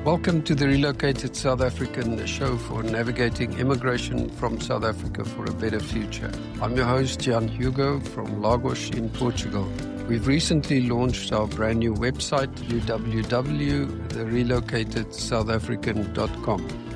Welcome to the Relocated South African, the show for navigating immigration from South Africa for a better future. I'm your host, Jan Hugo from Lagos in Portugal. We've recently launched our brand new website, www.therelocatedsoutafrican.com.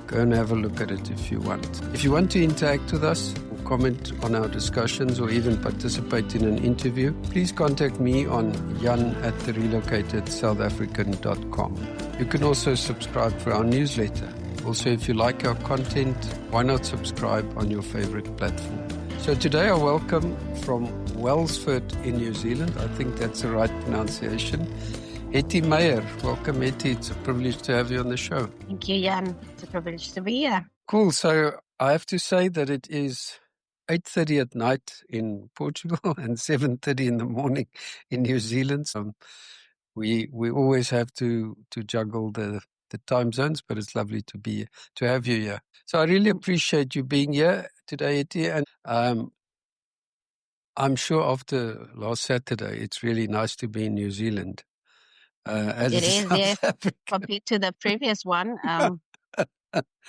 Go and have a look at it if you want. If you want to interact with us, comment on our discussions, or even participate in an interview, please contact me on jan@therelocatedsoutafrican.com. You can also subscribe for our newsletter. Also, if you like our content, why not subscribe on your favorite platform? So today I welcome from Wellsford in New Zealand, I think that's the right pronunciation, Hettie Meyer. Welcome, Hettie. It's a privilege to have you on the show. Thank you, Jan. It's a privilege to be here. Cool. So I have to say that it is 8:30 at night in Portugal and 7:30 in the morning in New Zealand. So we always have to juggle the time zones, but it's lovely to have you here. So I really appreciate you being here today, Hettie, and I'm sure after last Saturday, it's really nice to be in New Zealand. It is, yes, compared to the previous one.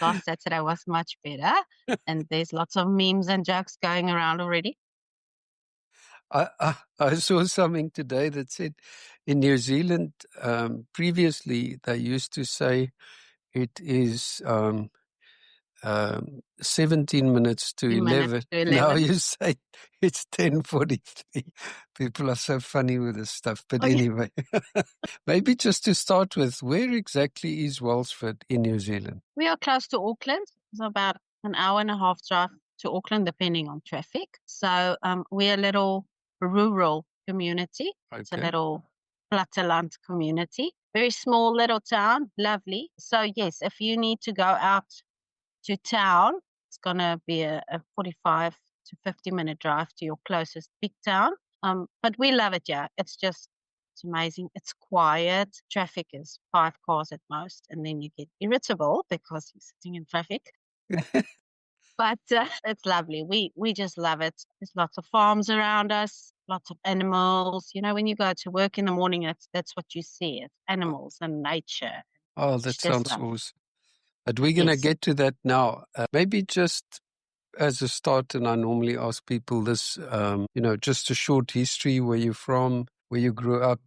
Last Saturday was much better, and there's lots of memes and jokes going around already. I saw something today that said in New Zealand, previously they used to say it is 17 minutes to 11. Now you say it's 10:43. People are so funny with this stuff. But anyway, maybe just to start with, where exactly is Wellsford in New Zealand? We are close to Auckland. It's about an hour and a half drive to Auckland, depending on traffic. So we're a little rural community. Okay. It's a little platteland community. Very small little town, lovely. So yes, if you need to go out to town, it's going to be a 45 to 50-minute drive to your closest big town. But we love it, yeah. It's amazing. It's quiet. Traffic is 5 cars at most. And then you get irritable because you're sitting in traffic. But it's lovely. We just love it. There's lots of farms around us, lots of animals. You know, when you go to work in the morning, that's what you see. It's animals and nature. Oh, that sounds awesome. But we're going to get to that now. Maybe just as a start, and I normally ask people this, just a short history, where you're from, where you grew up,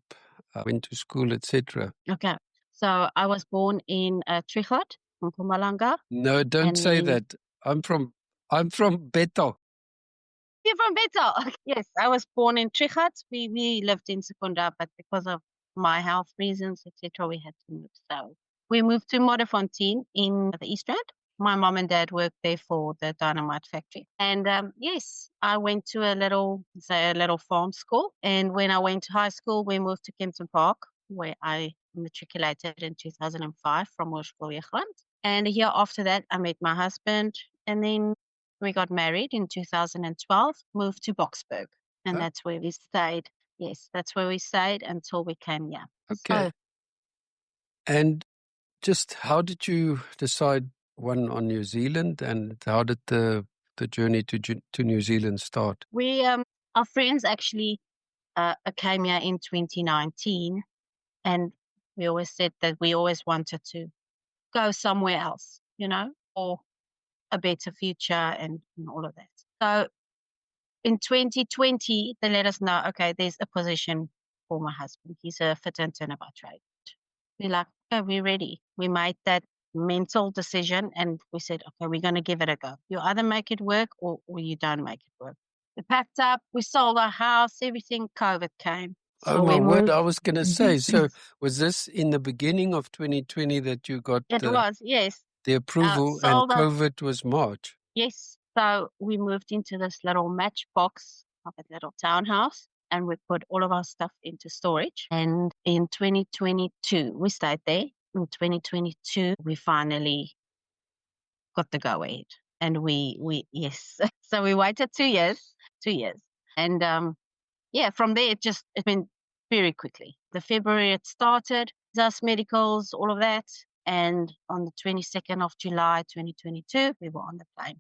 went to school, etc. Okay. So I was born in Trichard, in Mpumalanga. No, don't say that. I'm from Bethel. You're from Bethel? Yes, I was born in Trichard. We lived in Secunda, but because of my health reasons, etc., we had to move. So we moved to Modderfontein in the East Rand. My mom and dad worked there for the dynamite factory. And yes, I went to a little farm school. And when I went to high school, we moved to Kempton Park, where I matriculated in 2005 from Wellsford. And a year after that, I met my husband. And then we got married in 2012, moved to Boksburg. And that's where we stayed. Yes, that's where we stayed until we came here. Okay. And just how did you decide on New Zealand, and how did the journey to New Zealand start? We our friends actually came here in 2019, and we always said that we always wanted to go somewhere else, or a better future and all of that. So in 2020, they let us know, okay, there's a position for my husband. He's a fit and turner by trade. We're like, okay, we're ready. We made that mental decision and we said, okay, we're going to give it a go. You either make it work or you don't make it work. We packed up, we sold our house, everything. COVID came. So my word, I was going to say, so was this in the beginning of 2020 that you got was, yes. The approval, and COVID was March? Yes. So we moved into this little matchbox of a little townhouse, and we put all of our stuff into storage. And in 2022, we stayed there. In 2022, we finally got the go ahead. And yes. So we waited 2 years. And from there, it went very quickly. The February it started, just medicals, all of that. And on the 22nd of July, 2022, we were on the plane.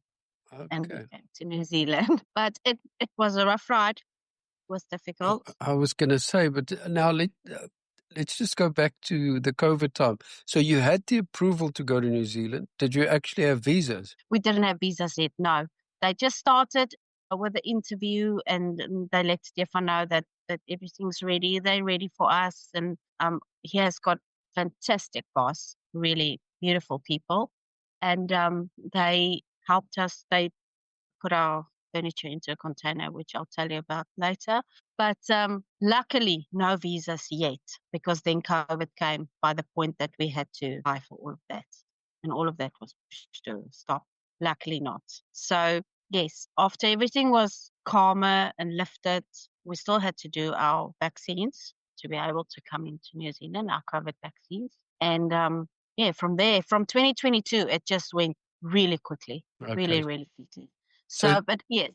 Okay. And we came to New Zealand. But it was a rough ride. It was difficult. I was going to say, but now let's just go back to the COVID time. So you had the approval to go to New Zealand. Did you actually have visas? We didn't have visas yet, no. They just started with the interview and they let Stefan know that everything's ready. They're ready for us. And he has got fantastic boss, really beautiful people. And they helped us. They put our furniture into a container, which I'll tell you about later. But luckily, no visas yet, because then COVID came by the point that we had to apply for all of that. And all of that was pushed to stop. Luckily not. So, yes, after everything was calmer and lifted, we still had to do our vaccines to be able to come into New Zealand, our COVID vaccines. And yeah, from there, from 2022, it just went really quickly, really, really quickly. So, but yes.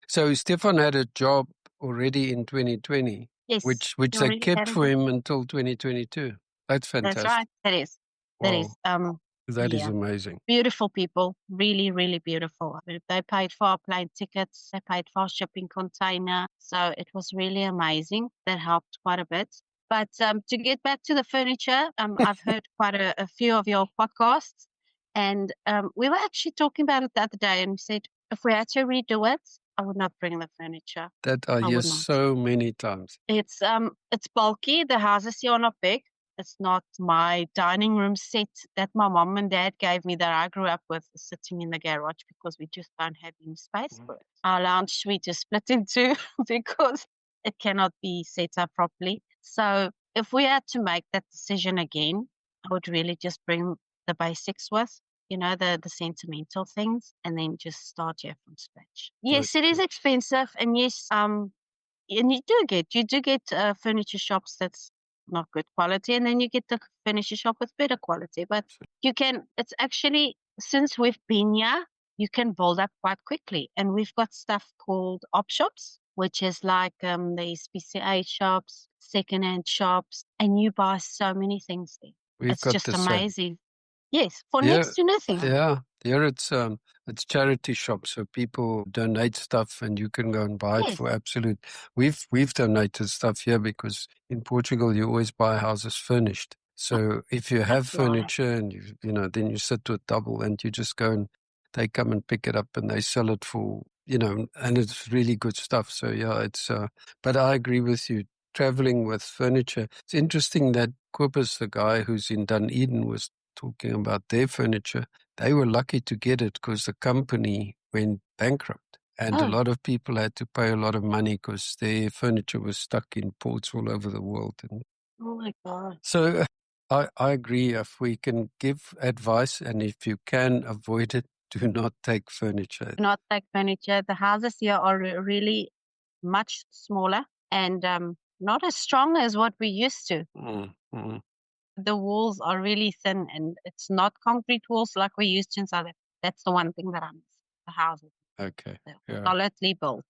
So Stefan had a job already in 2020, yes, which they kept for him until 2022. That's fantastic. That's right. That is. That wow. is. That is amazing. Beautiful people, really, really beautiful. They paid for our plane tickets, they paid for our shipping container. So it was really amazing. That helped quite a bit. But to get back to the furniture, I've heard quite a few of your podcasts. And we were actually talking about it the other day and we said, if we had to redo it, I would not bring the furniture. That I hear so many times. It's bulky. The houses here are not big. It's not my dining room set that my mom and dad gave me that I grew up with sitting in the garage because we just don't have any space for it. Our lounge suite is split in two because it cannot be set up properly. So if we had to make that decision again, I would really just bring the basics with, the sentimental things, and then just start here from scratch. Yes, it is expensive, and yes, and you do get furniture shops that's not good quality, and then you get the furniture shop with better quality. But it's actually, since we've been here, you can build up quite quickly. And we've got stuff called op shops, which is like the SPCA shops, secondhand shops, and you buy so many things there. It's just amazing. Yes, for next to nothing. Yeah, here it's charity shops, so people donate stuff, and you can go and buy it for absolute. We've donated stuff here because in Portugal you always buy houses furnished. So if you have furniture and then you sit with double, and you just go and they come and pick it up and they sell it for and it's really good stuff. So yeah, it's. But I agree with you. Traveling with furniture, it's interesting that Corpus, the guy who's in Dunedin, was talking about their furniture. They were lucky to get it because the company went bankrupt, and a lot of people had to pay a lot of money because their furniture was stuck in ports all over the world. And oh my God! So I agree. If we can give advice, and if you can avoid it, do not take furniture. Do not take furniture. The houses here are really much smaller and not as strong as what we used to. Mm-hmm. The walls are really thin, and it's not concrete walls like we used to in South Africa. That's the one thing that I miss. The houses. Okay. Solidly built.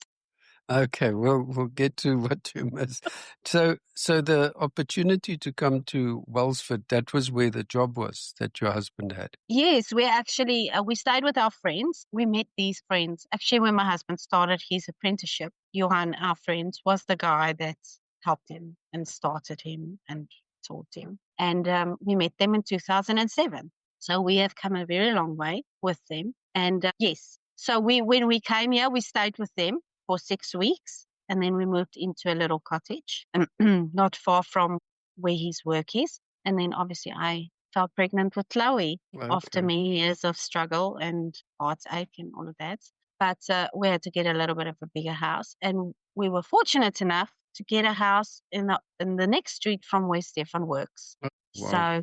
Okay, we'll get to what you miss. So the opportunity to come to Wellsford, that was where the job was that your husband had. Yes, we actually we stayed with our friends. We met these friends actually when my husband started his apprenticeship. Johan, our friend, was the guy that helped him and started him and taught him. And we met them in 2007. So we have come a very long way with them. And yes, so when we came here, we stayed with them for 6 weeks, and then we moved into a little cottage not far from where his work is. And then obviously I fell pregnant with Chloe after many years of struggle and heartache and all of that. But we had to get a little bit of a bigger house, and we were fortunate enough to get a house in the next street from where Stefan works. So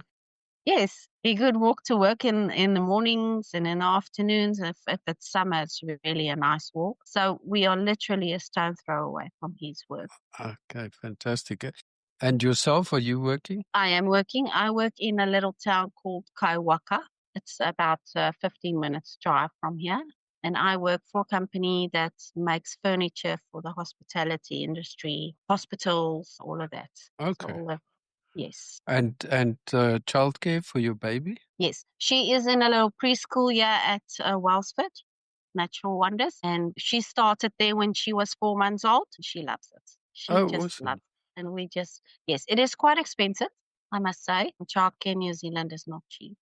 yes, he could walk to work in the mornings and in the afternoons. If it's summer, it's really a nice walk. So we are literally a stone throw away from his work. Okay, fantastic. And yourself, are you working? I am working. I work in a little town called Kaiwaka. It's about 15 minutes drive from here. And I work for a company that makes furniture for the hospitality industry, hospitals, all of that. Okay. So, yes. And childcare for your baby? Yes. She is in a little preschool here at Wellsford, Natural Wonders. And she started there when she was 4 months old. She loves it. She just awesome. loves it. And yes, it is quite expensive, I must say. Childcare in New Zealand is not cheap.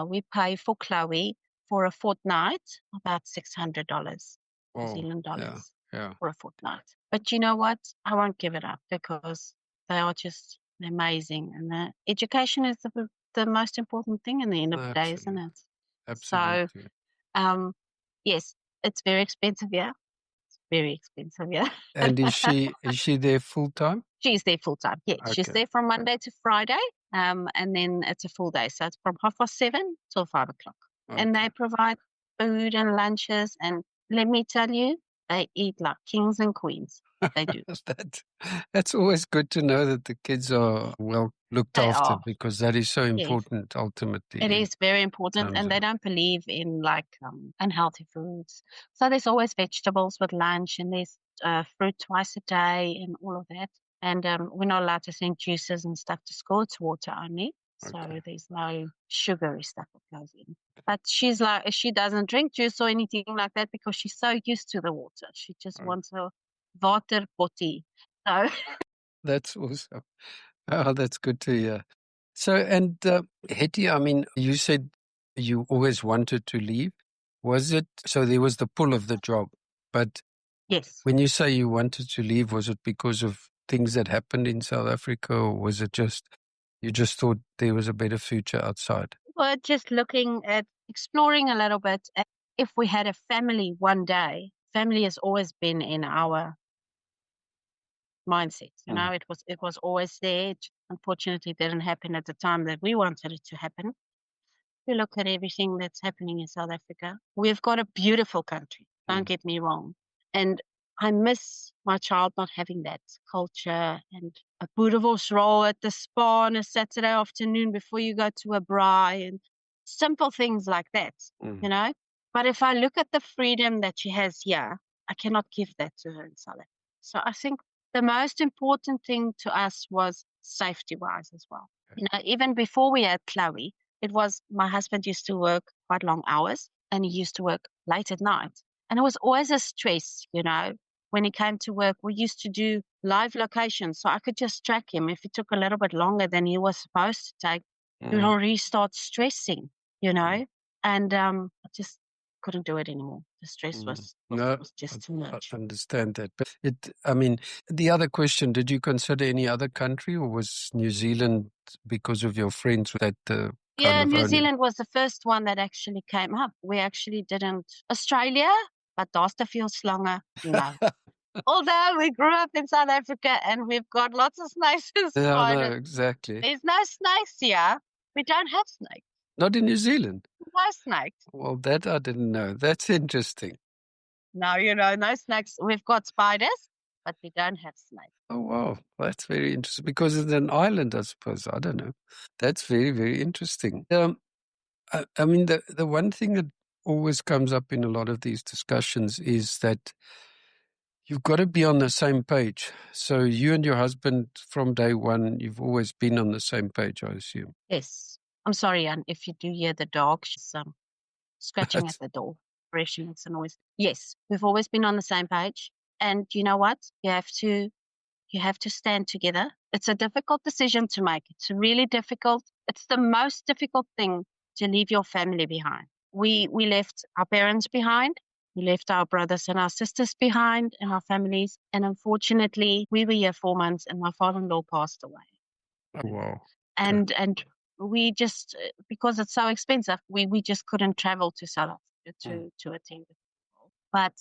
We pay for Chloe for a fortnight about $600 New Zealand dollars for a fortnight. But you know what? I won't give it up because they are just amazing. And the education is the most important thing in the end of the day, isn't it? Absolutely. So, yes, it's very expensive, yeah. It's very expensive, yeah. And is she there full time? She's there full time. Yes, okay. She's there from Monday to Friday, and then it's a full day. So it's from 7:30 till 5:00. Okay. And they provide food and lunches, and let me tell you, they eat like kings and queens. They do. That's always good to know that the kids are well looked after because that is so important ultimately. It is very important, and they don't believe in unhealthy foods. So there's always vegetables with lunch, and there's fruit twice a day, and all of that. And we're not allowed to send juices and stuff to school. It's water only. So there's no sugary stuff that goes in. But she's like, she doesn't drink juice or anything like that because she's so used to the water. She just wants a water potty. So that's awesome. Oh, that's good to hear. So, and Hettie, I mean, you said you always wanted to leave. Was it, so there was the pull of the job, but yes. When you say you wanted to leave, was it because of things that happened in South Africa, or was it you just thought there was a better future outside? Well, just looking at exploring a little bit. If we had a family one day, family has always been in our mindset. You know, it was always there. It unfortunately didn't happen at the time that we wanted it to happen. We look at everything that's happening in South Africa. We've got a beautiful country. Don't get me wrong. And I miss my child not having that culture and a boerewors roll at the spa on a Saturday afternoon before you go to a braai and simple things like that, you know. But if I look at the freedom that she has here, I cannot give that to her in South Africa. So I think the most important thing to us was safety-wise as well. Okay. You know, even before we had Chloe, it was my husband used to work quite long hours and he used to work late at night. And it was always a stress, you know. When he came to work, we used to do live locations. So I could just track him. If it took a little bit longer than he was supposed to take, he would already start stressing, you know. And I just couldn't do it anymore. The stress was just too much. I understand that. But I mean, the other question, did you consider any other country, or was New Zealand because of your friends that yeah, New Zealand was the first one that actually came up. We actually didn't. Australia, but daar's te veel slange, no. Although we grew up in South Africa and we've got lots of snakes and spiders. Yeah, no, exactly. There's no snakes here. We don't have snakes. Not in New Zealand? No snakes. Well, that I didn't know. That's interesting. No, you know, no snakes. We've got spiders, but we don't have snakes. Oh, wow. That's very interesting. Because it's an island, I suppose. I don't know. That's very, very interesting. I mean, the one thing that always comes up in a lot of these discussions is that you've got to be on the same page. So you and your husband, from day one, you've always been on the same page, I assume. Yes. I'm sorry, Anne, if you do hear the dog, she's scratching at the door. Brushing, it's a noise. Yes, we've always been on the same page. And you know what? You have to stand together. It's a difficult decision to make. It's really difficult. It's the most difficult thing to leave your family behind. We left our parents behind. We left our brothers and our sisters behind and our families. And unfortunately, we were here 4 months and my father-in-law passed away. Oh, wow. And we just, because it's so expensive, we just couldn't travel to South Africa to attend it. But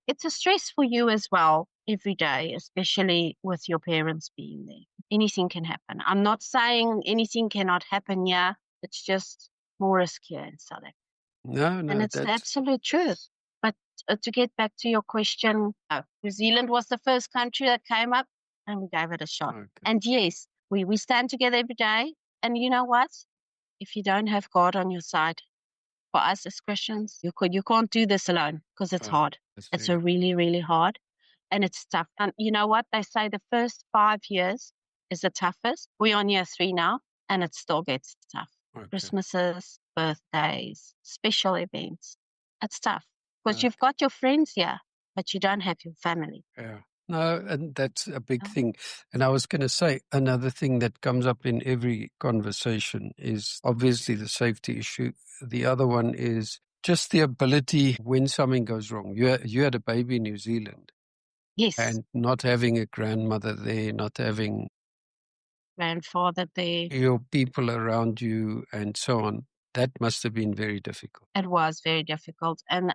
it's a stress for you as well every day, especially with your parents being there. Anything can happen. I'm not saying anything cannot happen here. It's just more riskier in South Africa. No, and it's the absolute truth. But to get back to your question, New Zealand was the first country that came up and we gave it a shot. Okay. And yes, we stand together every day. And you know what? If you don't have God on your side, for us as Christians, you can't do this alone because it's hard. It's a really, really hard and it's tough. And you know what? They say the first 5 years is the toughest. We're on year 3 now and it still gets tough. Okay. Christmases, birthdays, special events. It's tough because you've got your friends here, but you don't have your family. Yeah. No, and that's a big thing. And I was going to say another thing that comes up in every conversation is obviously the safety issue. The other one is just the ability when something goes wrong. You had a baby in New Zealand. Yes. And not having a grandmother there, not having grandfather there. Your people around you and so on. That must have been very difficult. It was very difficult. And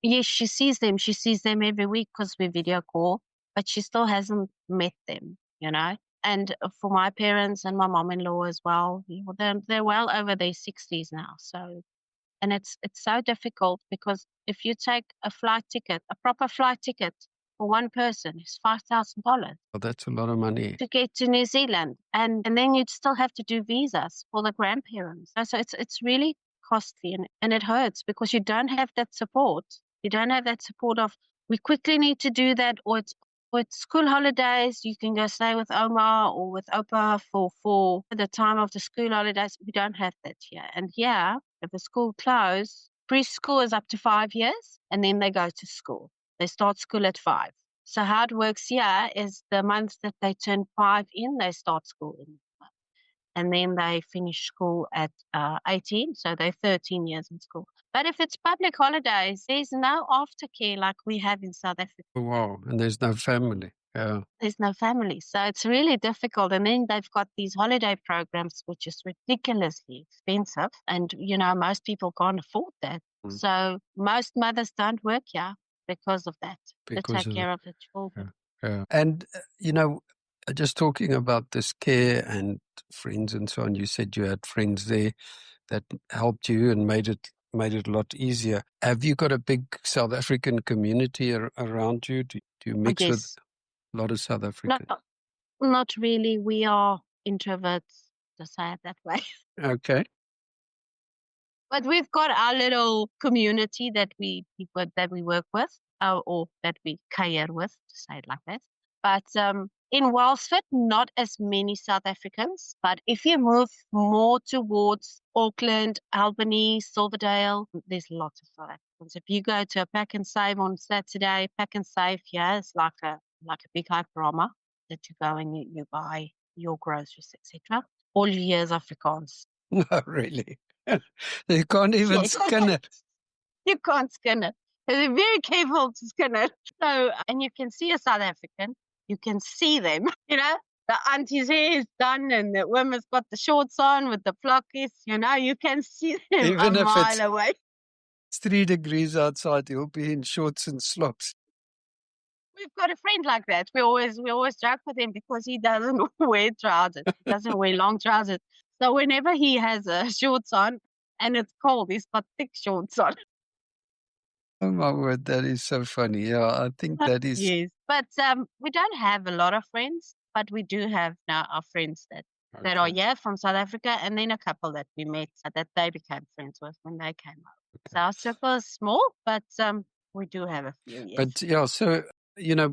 yes, she sees them. She sees them every week because we video call, but she still hasn't met them, And for my parents and my mom-in-law as well, they're well over their 60s now. So, and it's so difficult because if you take a proper flight ticket for one person is $5,000. Well, that's a lot of money. To get to New Zealand. And then you'd still have to do visas for the grandparents. So it's really costly and it hurts because you don't have that support. You don't have that support of, we quickly need to do that, or it's school holidays, you can go stay with Oma or with Opa for the time of the school holidays. We don't have that here. And here, if the school closes, preschool is up to 5 years, and then they go to school. They start school at 5. So how it works here is the month that they turn 5 in, they start school in. And then they finish school at 18, so they're 13 years in school. But if it's public holidays, there's no aftercare like we have in South Africa. Oh, wow, and there's no family. Yeah. There's no family, so it's really difficult. And then they've got these holiday programs, which is ridiculously expensive. And, most people can't afford that. So most mothers don't work here because of that, to take care of the children. Yeah. And, just talking about this care and friends and so on, you said you had friends there that helped you and made it a lot easier. Have you got a big South African community around you? Do you mix with a lot of South Africans? Not really. We are introverts, to say it that way. Okay. But we've got our little community that we work with, or that we care with, to say it like that. But in Wellsford, not as many South Africans. But if you move more towards Auckland, Albany, Silverdale, there's lots of South Africans. If you go to a Pack and Save on Saturday, Pack and Save here is like a big hyperama that you go and you buy your groceries, etc. All you hear is Afrikaans. No, really. You can't even skin it. You can't skin it. They're very careful to skin it. So, and you can see a South African. You can see them, the auntie's hair is done and the woman's got the shorts on with the flockies, you can see them even a mile away. It's 3 degrees outside, he'll be in shorts and slops. We've got a friend like that. We always joke with him because he doesn't wear trousers. He doesn't wear long trousers. So whenever he has shorts on and it's cold, he's got thick shorts on. Oh my word, that is so funny. Yeah, I think that is. Yes, but we don't have a lot of friends, but we do have now our friends that are from South Africa, and then a couple that we met that they became friends with when they came out. Okay. So our circle is small, but we do have a few. Yes. But yeah, so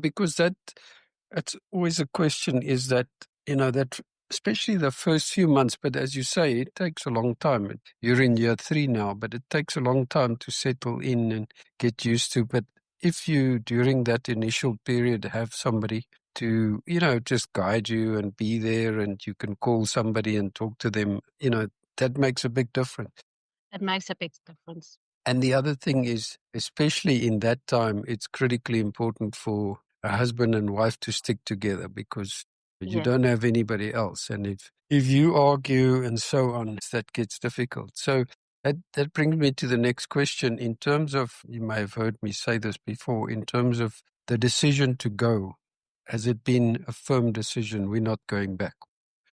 because it's always a question is that that. Especially the first few months, but as you say, it takes a long time. You're in year 3 now, but it takes a long time to settle in and get used to. But if you, during that initial period, have somebody to, just guide you and be there, and you can call somebody and talk to them, that makes a big difference. It makes a big difference. And the other thing is, especially in that time, it's critically important for a husband and wife to stick together because you don't have anybody else. And if you argue and so on, that gets difficult. So that brings me to the next question. In terms of, you may have heard me say this before, in terms of the decision to go, has it been a firm decision? We're not going back.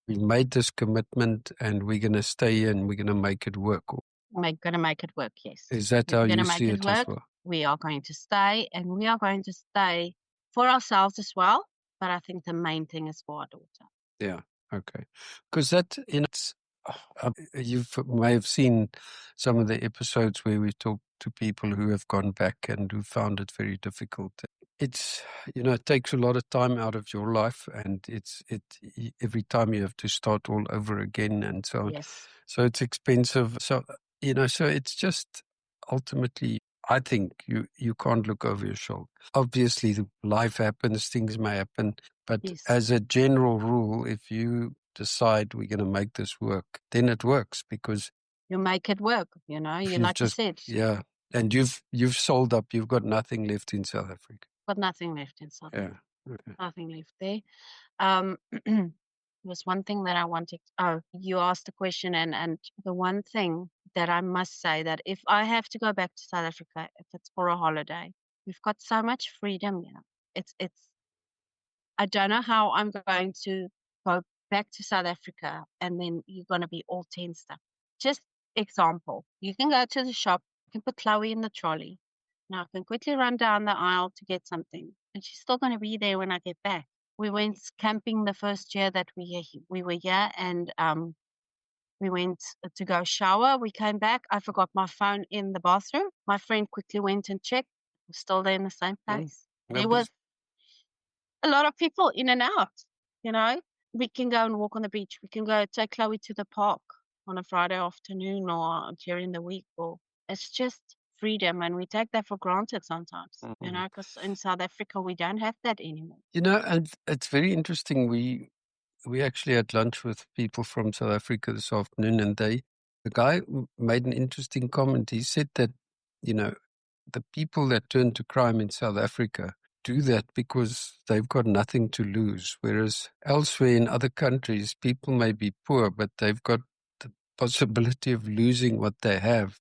We made this commitment and we're going to stay and we're going to make it work. We're going to make it work, yes. Is that how you see it as well? We are going to stay, and we are going to stay for ourselves as well. But I think the main thing is for our daughter. Yeah, okay. Because that, you may have seen some of the episodes where we talk to people who have gone back and who found it very difficult. It's, it takes a lot of time out of your life, and every time you have to start all over again and so on. Yes. So it's expensive. So, so it's just ultimately I think you can't look over your shoulder. Obviously, life happens, things may happen, but Yes. as a general rule, if you decide we're going to make this work, then it works because you make it work. You know, you like just, you said, yeah, and you've sold up. You've got nothing left in South Africa. got nothing left in South Africa. Yeah, okay. Nothing left there. Was one thing that I wanted. Oh, you asked the question, and the one thing that I must say that if I have to go back to South Africa, if it's for a holiday, we've got so much freedom. You know, it's. I don't know how I'm going to go back to South Africa, and then you're going to be all tensed up. Just example, you can go to the shop, you can put Chloe in the trolley. Now I can quickly run down the aisle to get something, and she's still going to be there when I get back. We went camping the first year that we were here, and we went to go shower. We came back. I forgot my phone in the bathroom. My friend quickly went and checked. It was still there in the same place. There was a lot of people in and out. You know, we can go and walk on the beach. We can go take Chloe to the park on a Friday afternoon or during the week. Or it's just freedom, and we take that for granted sometimes. You know, because in South Africa we don't have that anymore. You know, and it's very interesting. We actually had lunch with people from South Africa this afternoon, and the guy made an interesting comment. He said that, you know, the people that turn to crime in South Africa do that because they've got nothing to lose. Whereas elsewhere in other countries, people may be poor, but they've got the possibility of losing what they have.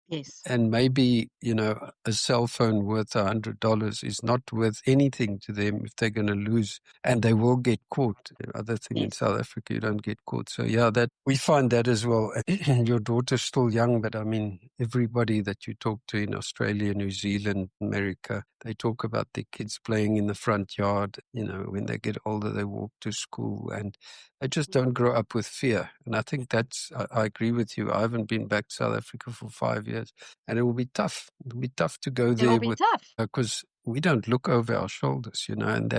Yes. And maybe, you know, a cell phone worth $100 is not worth anything to them if they're going to lose, and they will get caught. The other thing in South Africa, you don't get caught. So yeah, that we find that as well. Your daughter's still young, but I mean, everybody that you talk to in Australia, New Zealand, America, they talk about their kids playing in the front yard. You know, when they get older, they walk to school, and they just don't grow up with fear. And I think I agree with you. I haven't been back to South Africa for 5 years. And it will be tough. It will be tough to go there because we don't look over our shoulders, you know, and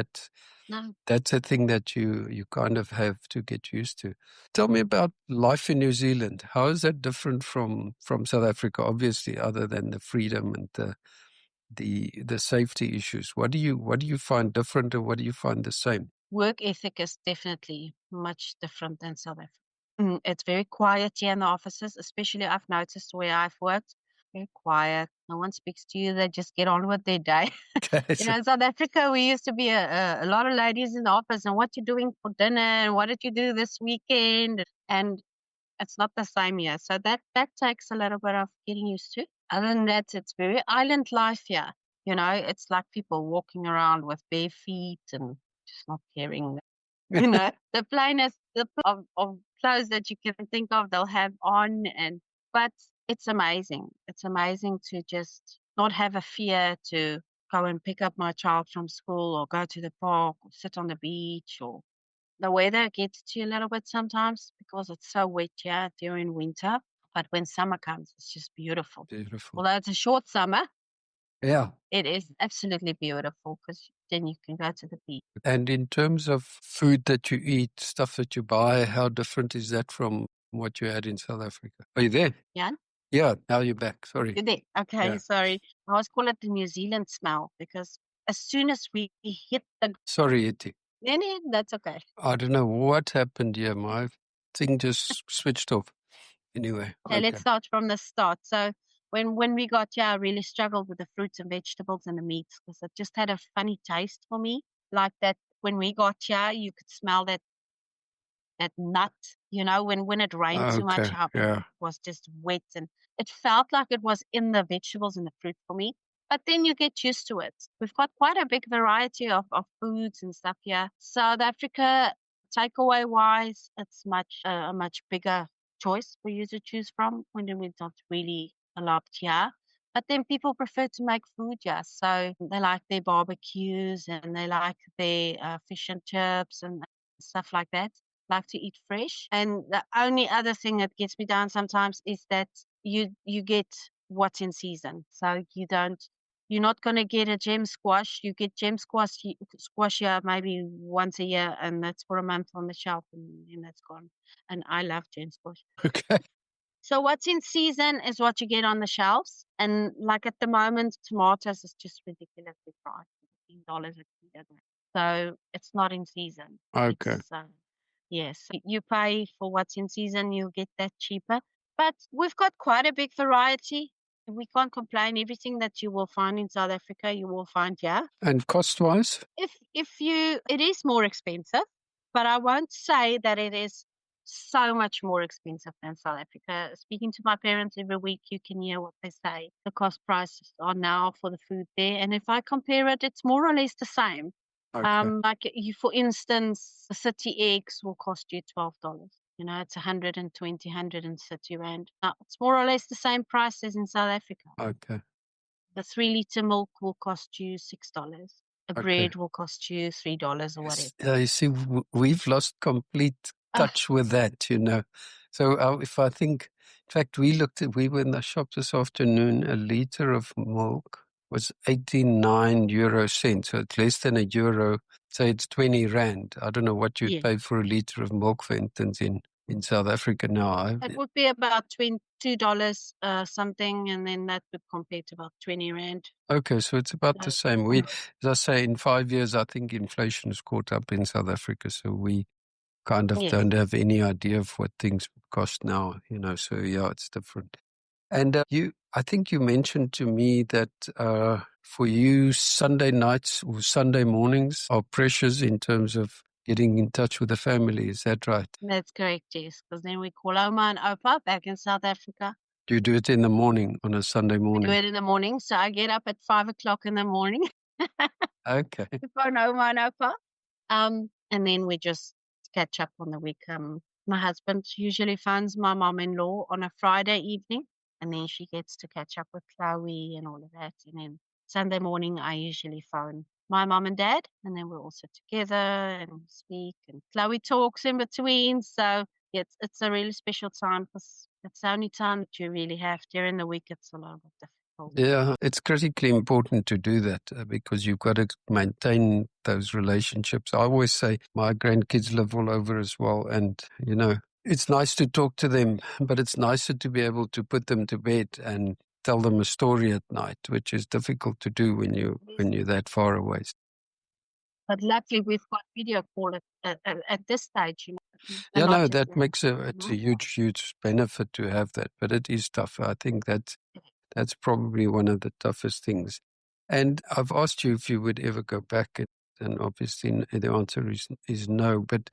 that's a thing that you kind of have to get used to. Tell me about life in New Zealand. How is that different from South Africa? Obviously, other than the freedom and the safety issues. What do you find different, and what do you find the same? Work ethic is definitely much different than South Africa. It's very quiet here in the offices, especially I've noticed where I've worked. Very quiet. No one speaks to you. They just get on with their day. You know, in South Africa, we used to be a lot of ladies in the office, and what you doing for dinner, and what did you do this weekend? And it's not the same here. So that takes a little bit of getting used to. Other than that, it's very island life here. You know, it's like people walking around with bare feet and just not caring. You know, the plainest of clothes that you can think of, they'll have on. But it's amazing. It's amazing to just not have a fear to go and pick up my child from school or go to the park or sit on the beach. Or the weather gets to you a little bit sometimes because it's so wet here during winter. But when summer comes, it's just beautiful. Although it's a short summer, yeah, it is absolutely beautiful because then you can go to the beach. And in terms of food that you eat, stuff that you buy, how different is that from what you had in South Africa? Are you there? Yeah. Yeah, now you're back. Sorry. You're there. Okay, Yeah. sorry. I always call it the New Zealand smell because as soon as we hit the... Sorry, Hettie. No, that's okay. I don't know what happened here. My thing just switched off. Anyway. Okay, let's start from the start. So when we got here, I really struggled with the fruits and vegetables and the meats because it just had a funny taste for me. Like that when we got here, you could smell that nut, you know, when it rained too much, how it was just wet, and it felt like it was in the vegetables and the fruit for me. But then you get used to it. We've got quite a big variety of foods and stuff here. South Africa, takeaway wise, it's a much bigger choice for you to choose from when we're not really a lot here. But then people prefer to make food, yeah. So they like their barbecues and they like their fish and chips and stuff like that. Like to eat fresh. And the only other thing that gets me down sometimes is that you get what's in season. So you're not going to get a gem squash. You get gem squash here maybe once a year, and that's for a month on the shelf, and then that's gone. And I love gem squash. Okay. So what's in season is what you get on the shelves. And like at the moment, tomatoes is just ridiculously priced, $15 a kilo. So it's not in season. Okay. Yes, you pay for what's in season, you'll get that cheaper. But we've got quite a big variety. We can't complain. Everything that you will find in South Africa, you will find here. And cost-wise? It is more expensive, but I won't say that it is so much more expensive than South Africa. Speaking to my parents every week, you can hear what they say. The cost prices are now for the food there. And if I compare it, it's more or less the same. Okay. Like you, for instance, the city eggs will cost you $12. You know, it's 120, 130 Rand. Now, it's more or less the same price as in South Africa. Okay. The 3-liter milk will cost you $6. A bread will cost you $3 or whatever. You see, we've lost complete touch with that, you know. So if I think, in fact, we were in the shop this afternoon, a liter of milk was 89 euro cents. So it's less than a euro. So it's 20 Rand. I don't know what you'd pay for a liter of milk, for instance, in South Africa now. It would be about $22 something, and then that would compare to about 20 Rand. Okay, so it's about the same. As I say, in 5 years, I think inflation has caught up in South Africa, so we kind of don't have any idea of what things cost now, you know, so yeah, it's different. And I think you mentioned to me that for you, Sunday nights or Sunday mornings are precious in terms of getting in touch with the family. Is that right? That's correct, yes, because then we call Oma and Opa back in South Africa. Do you do it in the morning, on a Sunday morning? We do it in the morning, so I get up at 5 o'clock in the morning. Okay. To phone Oma and Opa. And then we just catch up on the week. My husband usually phones my mom-in-law on a Friday evening, and then she gets to catch up with Chloe and all of that. And then Sunday morning, I usually phone my mom and dad, and then we're also together and speak, and Chloe talks in between. So it's a really special time because it's the only time that you really have. During the week, it's a lot of difficult. Yeah, it's critically important to do that because you've got to maintain those relationships. I always say my grandkids live all over as well. And, you know, it's nice to talk to them, but it's nicer to be able to put them to bed and tell them a story at night, which is difficult to do when you're that far away. But luckily, we've got video call at this stage. You know, yeah, no, that makes it's a huge benefit to have that, but it is tough. I think that's probably one of the toughest things. And I've asked you if you would ever go back, and obviously the answer is no. But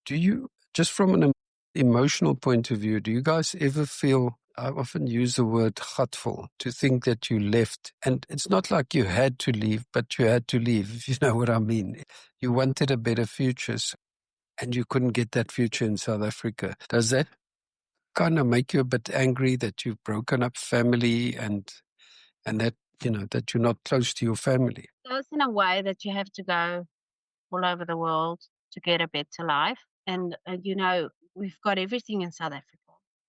do you, just from an emotional point of view, do you guys ever feel, I often use the word gatvol, to think that you left, and it's not like you had to leave, but you had to leave, if you know what I mean. You wanted a better future, and you couldn't get that future in South Africa. Does that kind of make you a bit angry that you've broken up family and that, you know, that you're not close to your family? So it's in a way that you have to go all over the world to get a better life. And, you know, we've got everything in South Africa.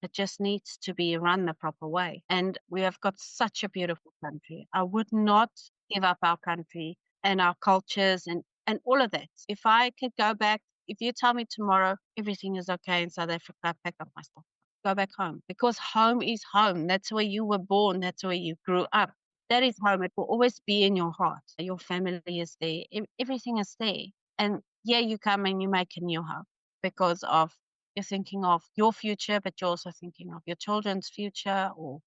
It just needs to be run the proper way. And we have got such a beautiful country. I would not give up our country and our cultures and all of that. If I could go back, if you tell me tomorrow everything is okay in South Africa, I pack up my stuff, go back home, because home is home. That's where you were born. That's where you grew up. That is home. It will always be in your heart. Your family is there. Everything is there. And yeah, you come and you make a new home because of you're thinking of your future, but you're also thinking of your children's future or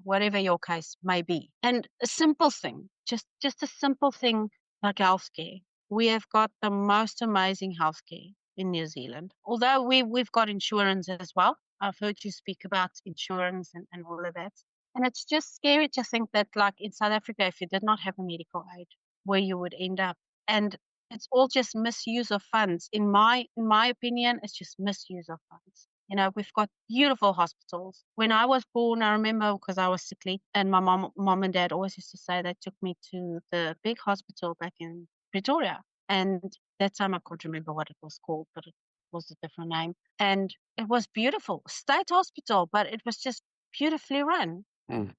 whatever your case may be. And a simple thing, just a simple thing like healthcare. We have got the most amazing healthcare in New Zealand. Although we've got insurance as well. I've heard you speak about insurance and all of that. And it's just scary to think that, like in South Africa, if you did not have a medical aid, where you would end up. And it's all just misuse of funds. In my opinion, it's just misuse of funds. You know, we've got beautiful hospitals. When I was born, I remember because I was sickly, and my mom and dad always used to say they took me to the big hospital back in Pretoria. And that time I can't remember what it was called, but it was a different name. And it was beautiful. State hospital, but it was just beautifully run. And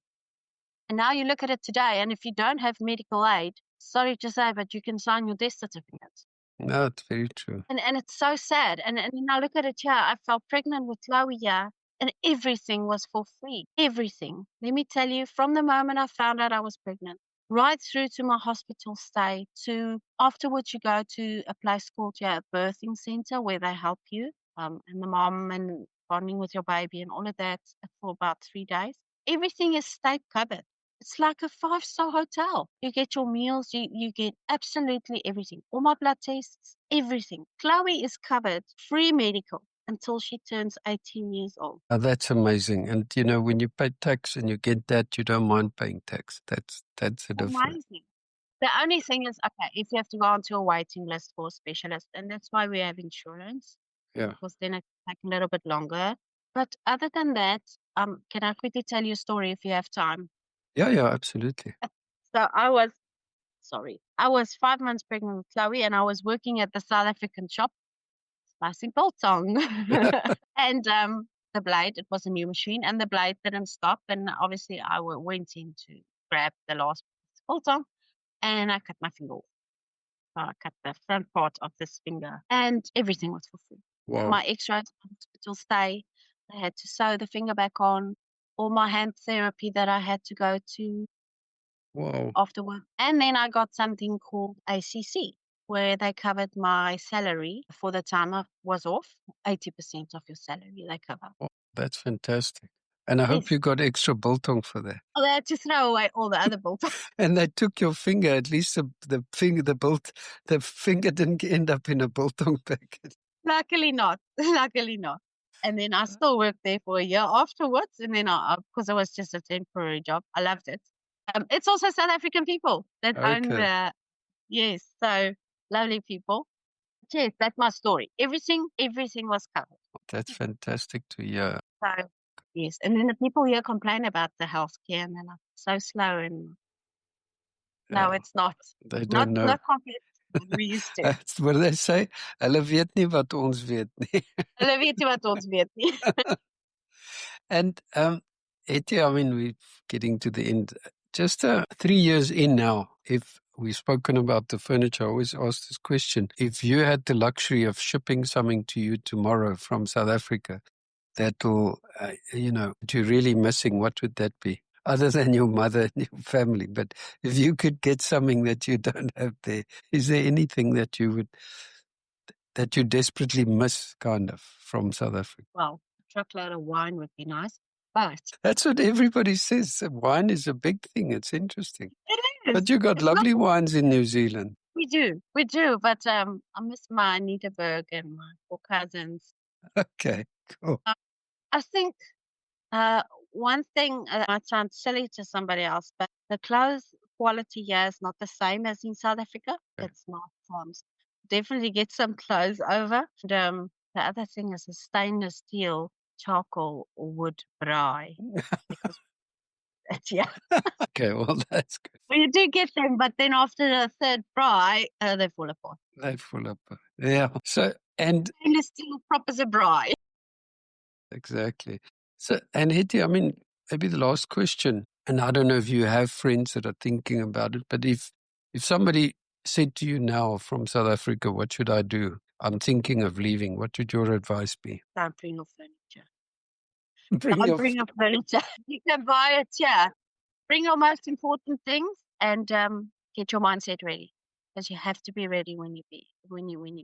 now you look at it today, and if you don't have medical aid, sorry to say, but you can sign your death certificate. No, it's very true. And it's so sad. And now look at it here. I fell pregnant with Chloe here, And everything was for free. Everything. Let me tell you, from the moment I found out I was pregnant, right through to my hospital stay, to afterwards you go to a place called a birthing center where they help you, and the mom and bonding with your baby and all of that for about 3 days. Everything is state covered. It's like a 5-star hotel. You get your meals, you get absolutely everything. All my blood tests, everything. Chloe is covered, free medical until she turns 18 years old. Oh, that's amazing. And, when you pay tax and you get that, you don't mind paying tax. That's a difference. Amazing. The only thing is, okay, if you have to go onto a waiting list for a specialist, and that's why we have insurance. Yeah. Because then it takes a little bit longer. But other than that, can I quickly tell you a story if you have time? Yeah, absolutely. So I was 5 months pregnant with Chloe, and I was working at the South African shop, slicing biltong. And the blade, it was a new machine, and the blade didn't stop. And obviously, I went in to grab the last biltong, and I cut my finger off. So I cut the front part of this finger, and everything was for free. Wow. My X-rays, hospital stay, I had to sew the finger back on, all my hand therapy that I had to go to afterward. And then I got something called ACC, where they covered my salary for the time I was off. 80% of your salary they cover. Oh, that's fantastic. And I hope you got extra biltong for that. Oh, they had to throw away all the other biltong. And they took your finger, at least the finger didn't end up in a biltong packet. Luckily not. Luckily not. And then I still worked there for a year afterwards. And then because it was just a temporary job, I loved it. It's also South African people that own the, yes, so lovely people. Yes, that's my story. Everything was covered. That's fantastic to hear. So, yes. And then the people here complain about the healthcare and they're like, so slow. And no, it's not. They don't know. Not compared to what we used to. That's what they say. Hulle weet nie wat ons weet nie. Hulle weet nie wat ons weet nie. And Hettie, I mean, we're getting to the end. Just 3 years in now, if we've spoken about the furniture, I always ask this question. If you had the luxury of shipping something to you tomorrow from South Africa, that'll, that you're really missing, what would that be? Other than your mother and your family. But if you could get something that you don't have there, is there anything that you desperately miss, kind of, from South Africa? Well, a truckload of wine would be nice. But that's what everybody says. Wine is a big thing. It's interesting. It is. But you got lovely wines in New Zealand. We do. But I miss my Niederberg and my 4 cousins. Okay, cool. I think one thing might sound silly to somebody else, but the clothes quality here is not the same as in South Africa. Okay. It's not. Definitely get some clothes over. And, the other thing is a stainless steel charcoal wood braai. Because, yeah. Okay, well, that's good. Well, you do get them, but then after the third braai, they fall apart. They fall apart. Yeah. So, and stainless steel prop as a braai. Exactly. So, and Hettie, I mean, maybe the last question, and I don't know if you have friends that are thinking about it, but if somebody said to you now from South Africa, what should I do? I'm thinking of leaving. What would your advice be? Don't bring your furniture. Bring your furniture. You can buy it, yeah. Bring your most important things and get your mindset ready. Because you have to be ready when you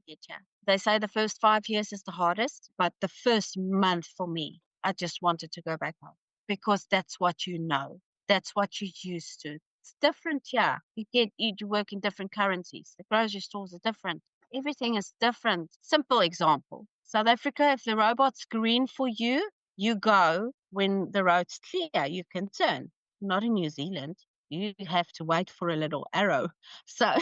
get here. They say the first 5 years is the hardest, but the first month for me, I just wanted to go back home because that's what you know. That's what you're used to. It's different, yeah. You work in different currencies. The grocery stores are different. Everything is different. Simple example. South Africa, if the robot's green for you, you go when the road's clear. You can turn. Not in New Zealand. You have to wait for a little arrow. So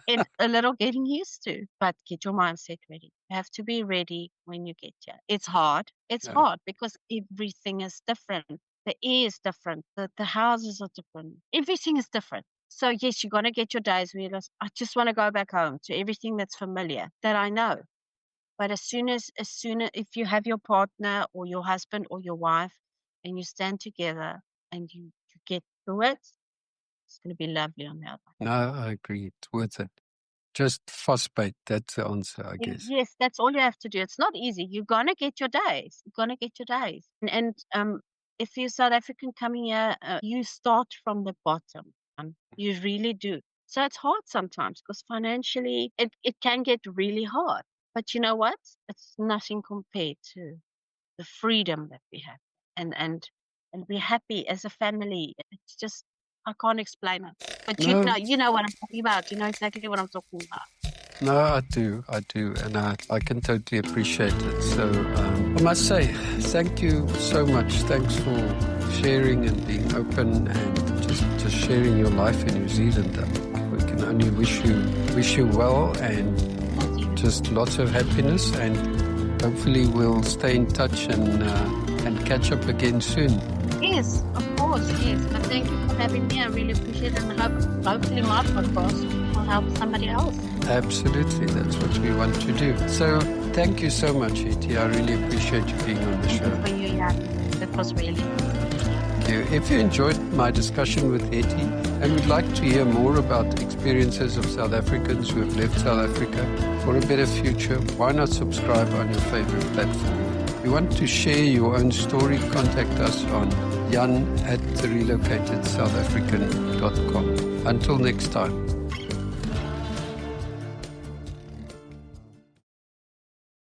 it's a little getting used to, but get your mindset ready. You have to be ready when you get here. It's hard. It's hard because everything is different. The air is different. The houses are different. Everything is different. So yes, you're going to get your days where I just want to go back home to everything that's familiar, that I know. But as soon as if you have your partner or your husband or your wife and you stand together and you get through it, it's going to be lovely on the other. No, I agree. It's worth it. Just phosphate. That's the answer, I guess. Yes, that's all you have to do. It's not easy. You're going to get your days. You're going to get your days. And if you're South African coming here, you start from the bottom. You really do. So it's hard sometimes because financially it can get really hard. But you know what? It's nothing compared to the freedom that we have. And we're happy as a family. It's just, I can't explain it. But you know what I'm talking about. You know exactly what I'm talking about. No, I do, and I can totally appreciate it. So I must say, thank you so much. Thanks for sharing and being open and just sharing your life in New Zealand. We can only wish you well and just lots of happiness, and hopefully we'll stay in touch and catch up again soon. Yes, of course, yes. But thank you for having me. I really appreciate it, and hopefully my podcast will help somebody else. Absolutely, that's what we want to do. So thank you so much, Hettie. I really appreciate you being on the show. Thank you for you, Jan. That was really Thank you. If you enjoyed my discussion with Hettie and would like to hear more about the experiences of South Africans who have left South Africa for a better future, why not subscribe on your favorite platform? If you want to share your own story, contact us on jan@relocatedSouthAfrican.com. Until next time.